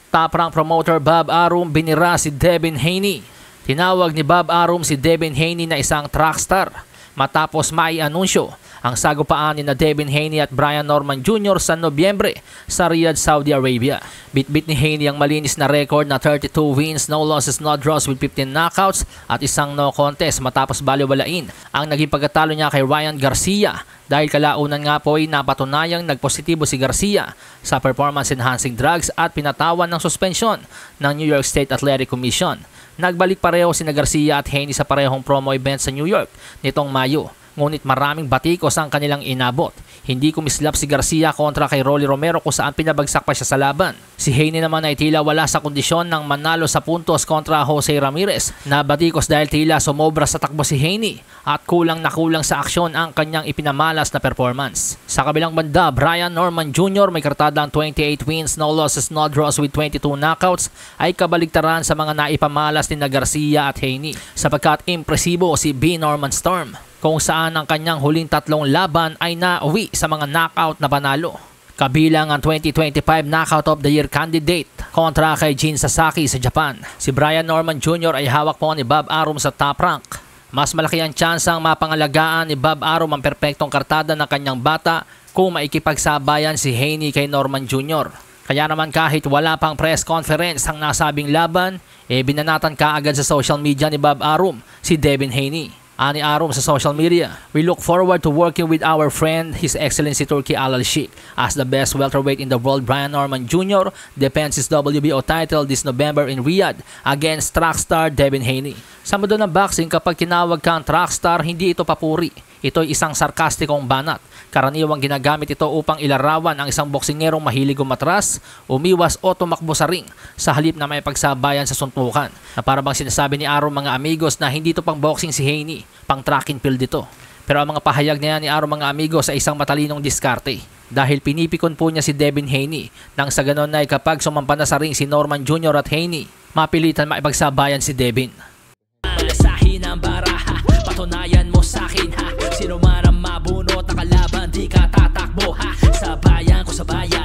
Top rank promoter Bob Arum binira si Devin Haney. Tinawag ni Bob Arum si Devin Haney na isang trackstar matapos mai-anunsyo ang sagupaan ni na Devin Haney at Brian Norman Jr. sa Nobyembre sa Riyadh, Saudi Arabia. Bitbit ni Haney ang malinis na record na 32 wins, no losses, no draws with 15 knockouts at isang no contest matapos baliwalain ang naging pagkatalo niya kay Ryan Garcia dahil kalaunan nga po ay napatunayang nagpositibo si Garcia sa performance-enhancing drugs at pinatawan ng suspensyon ng New York State Athletic Commission. Nagbalik pareho sina Garcia at Haney sa parehong promo event sa New York nitong Mayo. Ngunit maraming batikos ang kanilang inabot. Hindi kumislap si Garcia kontra kay Rolly Romero kung saan pinabagsak pa siya sa laban. Si Haney naman ay tila wala sa kondisyon ng manalo sa puntos kontra Jose Ramirez. Nabatikos dahil tila sumobra sa takbo si Haney at kulang na kulang sa aksyon ang kanyang ipinamalas na performance. Sa kabilang banda, Brian Norman Jr. may kartadang 28 wins, no losses, no draws with 22 knockouts ay kabaligtaran sa mga naipamalas ni Garcia at Haney sapagkat impresibo si B. Norman Storm kung saan ang kanyang huling tatlong laban ay nauwi sa mga knockout na panalo. Kabilang ang 2025 Knockout of the Year candidate kontra kay Jin Sasaki sa Japan. Si Brian Norman Jr. ay hawak po ni Bob Arum sa top rank. Mas malaki ang tsansang mapangalagaan ni Bob Arum ang perpektong kartada ng kanyang bata kung maikipagsabayan si Haney kay Norman Jr. Kaya naman kahit wala pang press conference ang nasabing laban, binanatan kaagad sa social media ni Bob Arum si Devin Haney. Ani Arum sa social media, "We look forward to working with our friend, His Excellency Turki Al Sheikh, as the best welterweight in the world. Brian Norman Jr. defends his WBO title this November in Riyadh against trackstar Devin Haney." Sa mundo ng boxing, kapag tinawag kang trackstar, hindi ito papuri. Ito'y isang sarkastikong banat. Karaniwang ginagamit ito upang ilarawan ang isang boksingerong mahilig umatras, umiwas o tumakbo sa ring sa halip na may pagsabayan sa suntukan. Na para bang sinasabi ni Arum mga amigos na hindi ito pang boxing si Haney, pang track and field ito. Pero ang mga pahayag na yan ni Arum mga amigos sa isang matalinong diskarte. Dahil pinipikon po niya si Devin Haney nang sa ganon ay kapag sumampa na sa ring si Norman Jr. at Haney, mapilitan maipagsabayan si Devin. Malasahin ang baraha, patunayan mo sa'kin ha. Sino man ang mabunot na kalaban, di ka tatakbo ha. Sa bayan ko sa bayan.